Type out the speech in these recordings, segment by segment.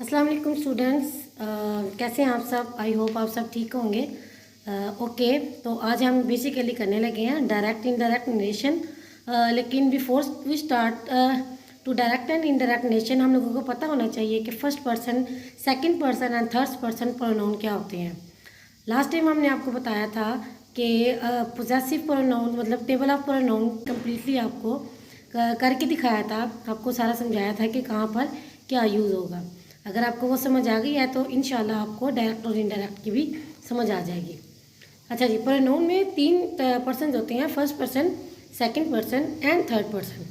अस्सलाम वालेकुम स्टूडेंट्स। कैसे हैं आप सब? आई होप आप सब ठीक होंगे। ओके, तो आज हम बेसिकली करने लगे हैं डायरेक्ट इनडायरेक्ट नरेशन। लेकिन before we start to direct and indirect narration, हम लोगों को पता होना चाहिए कि first person, second person and third person pronoun क्या होते हैं। लास्ट टाइम हमने आपको बताया था कि पोजेसिव प्रोनाउन मतलब टेबल ऑफ प्रोनाउन कम्प्लीटली आपको करके दिखाया था, आपको सारा समझाया था कि कहाँ पर क्या यूज़ होगा। अगर आपको वो समझ आ गई है तो इंशाल्लाह आपको डायरेक्ट और इनडायरेक्ट की भी समझ आ जाएगी। अच्छा जी, प्रोनाउन में तीन पर्सन होते हैं, first person, second person and third person.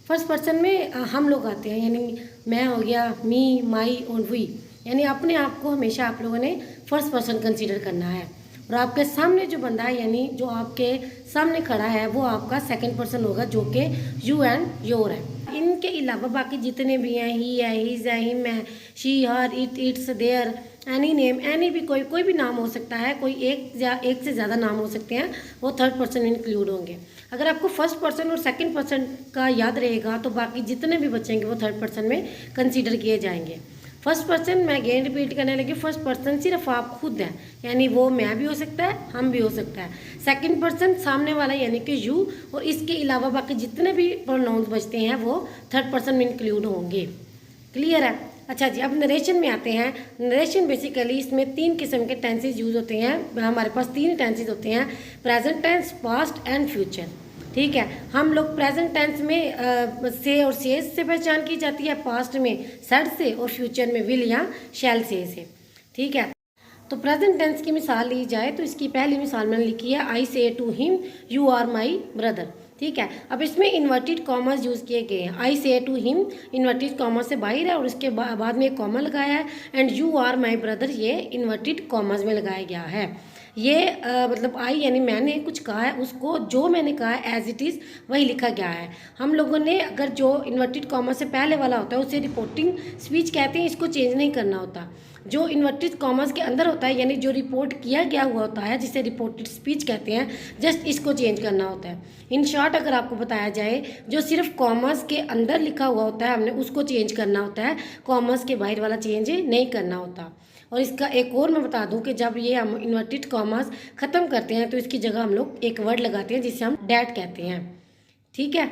First person में हम लोग आते हैं, यानी मैं हो गया, मी, माई और वी, यानी अपने आप को हमेशा आप लोगों ने फर्स्ट पर्सन कंसीडर करना है। और आपके सामने जो बंदा है, यानी जो आपके सामने खड़ा है, वो आपका सेकंड पर्सन होगा, जो कि यू एंड योर है। इनके अलावा बाकी जितने भी हैं, ही है, हीज है, हिम है, she, her, it, its, their, any name, any भी कोई भी नाम हो सकता है, कोई एक से ज़्यादा नाम हो सकते हैं, वो थर्ड पर्सन में इंक्लूड होंगे। अगर आपको फर्स्ट पर्सन और सेकंड पर्सन का याद रहेगा तो बाकी जितने भी बचेंगे वो थर्ड पर्सन में कंसीडर किए जाएंगे। फर्स्ट पर्सन, मैं अगेन रिपीट करने लगी, फर्स्ट पर्सन सिर्फ आप खुद हैं, यानी वो मैं भी हो सकता है, हम भी हो सकता है। सेकंड पर्सन सामने वाला यानी कि यू, और इसके अलावा बाकी जितने भी प्रोनाउंस बचते हैं वो थर्ड पर्सन में इंक्लूड होंगे। क्लियर है? अच्छा जी, अब नरेशन में आते हैं। नरेशन बेसिकली इसमें तीन किस्म के टेंसेज यूज होते हैं। हमारे पास तीन टेंसेज होते हैं, present tense, past and future. ठीक है, हम लोग प्रेजेंट टेंस में से और सेज से पहचान की जाती है, पास्ट में सेड से, और फ्यूचर में विल या शैल से। ठीक है, तो प्रेजेंट टेंस की मिसाल ली जाए तो इसकी पहली मिसाल मैंने लिखी है, I say to him you are my brother. ठीक है, अब इसमें इन्वर्टेड कॉमर्स यूज़ किए गए हैं। आई say to him inverted commas से बाहर है और उसके बाद में एक कॉमा लगाया है, and you are my brother ये इन्वर्टेड कॉमर्स में लगाया गया है। ये मतलब आई यानी मैंने कुछ कहा है, उसको जो मैंने कहा है एज इट इज़ वही लिखा गया है। हम लोगों ने अगर जो इन्वर्टेड कॉमर्स से पहले वाला होता है उसे रिपोर्टिंग स्पीच कहते हैं, इसको चेंज नहीं करना होता। जो इन्वर्टेड कॉमर्स के अंदर होता है, यानी जो रिपोर्ट किया गया हुआ होता है, जिसे रिपोर्टेड स्पीच कहते हैं, जस्ट इसको चेंज करना होता है। इन शॉर्ट अगर आपको बताया जाए, जो सिर्फ कॉमर्स के अंदर लिखा हुआ होता है हमने उसको चेंज करना होता है, कॉमर्स के बाहर वाला चेंज नहीं करना होता। और इसका एक और मैं बता दूं कि जब ये हम इन्वर्टेड कॉमर्स ख़त्म करते हैं तो इसकी जगह हम लोग एक वर्ड लगाते हैं जिसे हम डैट कहते हैं। ठीक है,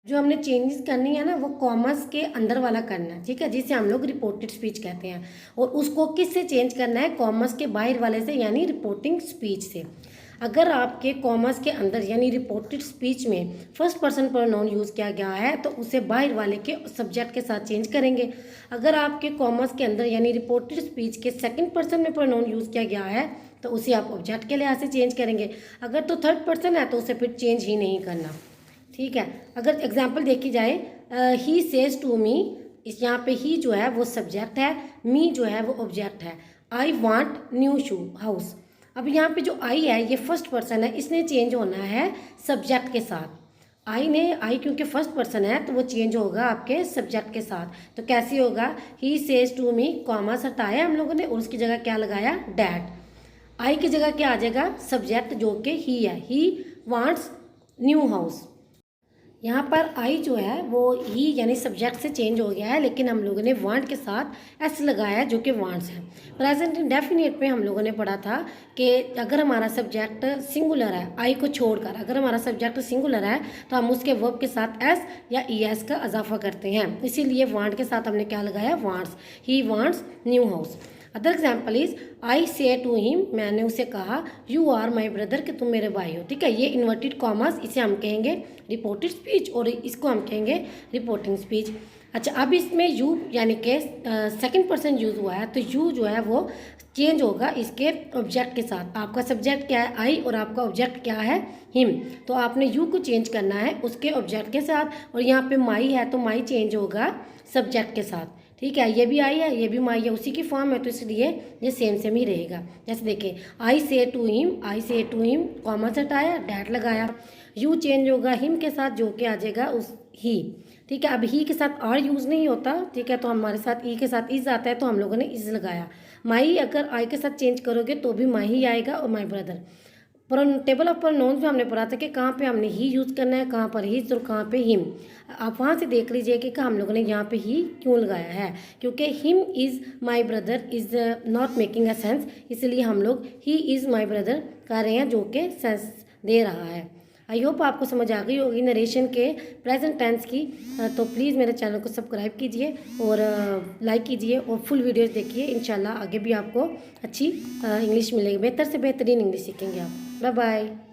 जो हमने चेंजेस करनी है ना वो कॉमर्स के अंदर वाला करना है। ठीक है, जिसे हम लोग रिपोर्टेड स्पीच कहते हैं, और उसको किससे चेंज करना है? कॉमर्स के बाहर वाले से, यानी रिपोर्टिंग स्पीच से। अगर आपके कॉमर्स के अंदर यानी रिपोर्टेड स्पीच में फर्स्ट पर्सन प्रोनाउन यूज़ किया गया है तो उसे बाहर वाले के सब्जेक्ट के साथ चेंज करेंगे। अगर आपके कॉमर्स के अंदर यानी रिपोर्टेड स्पीच के सेकंड पर्सन में प्रोनाउन यूज़ किया गया है तो उसे आप ऑब्जेक्ट के लिहाज से चेंज करेंगे। अगर तो थर्ड पर्सन है तो उसे फिर चेंज ही नहीं करना। ठीक है, अगर एग्जाम्पल देखी जाए, ही सेज टू मी, इस यहाँ पे ही जो है वो सब्जेक्ट है, मी जो है वो ऑब्जेक्ट है। I want new shoe house, अब यहाँ पे जो आई है ये फर्स्ट पर्सन है, इसने चेंज होना है सब्जेक्ट के साथ। आई क्योंकि फर्स्ट पर्सन है तो वो चेंज होगा आपके सब्जेक्ट के साथ। तो कैसे होगा? He says to me, comma हटाया हम लोगों ने और उसकी जगह क्या लगाया? डैट। आई की जगह क्या आ जाएगा? सब्जेक्ट जो कि ही है, ही वांट्स न्यू हाउस। यहाँ पर आई जो है वो ही यानी सब्जेक्ट से चेंज हो गया है, लेकिन हम लोगों ने वांट के साथ एस लगाया है जो कि वांट्स है। प्रेजेंट इंडेफिनिट में हम लोगों ने पढ़ा था कि अगर हमारा सब्जेक्ट सिंगुलर है, आई को छोड़कर अगर हमारा सब्जेक्ट सिंगुलर है तो हम उसके वर्ब के साथ एस या ई एस का इजाफा करते हैं, इसीलिए वांट के साथ हमने क्या लगाया? Wants. He wants new house. Other example is, I say to him, मैंने उसे कहा, यू आर माई ब्रदर, कि तुम मेरे भाई हो। ठीक है, ये इन्वर्टेड कॉमर्स, इसे हम कहेंगे रिपोर्टेड स्पीच और इसको हम कहेंगे रिपोर्टिंग स्पीच। अच्छा, अब इसमें यू यानी कि सेकंड पर्सन यूज हुआ है तो यू जो है वो चेंज होगा इसके ऑब्जेक्ट के साथ। आपका सब्जेक्ट क्या है? आई, और आपका ऑब्जेक्ट क्या है? हिम। तो आपने यू को चेंज करना है उसके ऑब्जेक्ट के साथ, और यहाँ पे माई है तो माई चेंज होगा सब्जेक्ट के साथ। ठीक है, ये भी आई है, ये भी माई है, उसी की फॉर्म है तो इसलिए ये सेम ही रहेगा। जैसे देखें, आई से टू हिम, कॉमा हटाया, डैट लगाया। यू चेंज होगा हिम के साथ जो कि आ जाएगा उस ही। ठीक है, अब ही के साथ आर यूज़ नहीं होता। ठीक है, तो हमारे साथ ई के साथ इज आता है तो हम लोगों ने इज लगाया। माई अगर आई के साथ चेंज करोगे तो भी माई ही आएगा, और my brother. Table of pronouns में हमने पढ़ा था कि कहाँ पे हमने ही यूज़ करना है, कहाँ पर हिज और कहाँ पे हिम। आप वहाँ से देख लीजिए कि हम लोगों ने यहाँ पे ही क्यों लगाया है, क्योंकि him is my brother is not making a sense, इसलिए हम लोग ही इज़ माई ब्रदर कर रहे हैं, जो कि सेंस दे रहा है। आई होप आपको समझ आ गई होगी नरेशन के प्रेजेंट टेंस की। तो प्लीज़ मेरे चैनल को सब्सक्राइब कीजिए और लाइक कीजिए और फुल वीडियोस देखिए। इंशाल्लाह आगे भी आपको अच्छी इंग्लिश मिलेगी, बेहतर से बेहतरीन इंग्लिश सीखेंगे आप। Bye bye.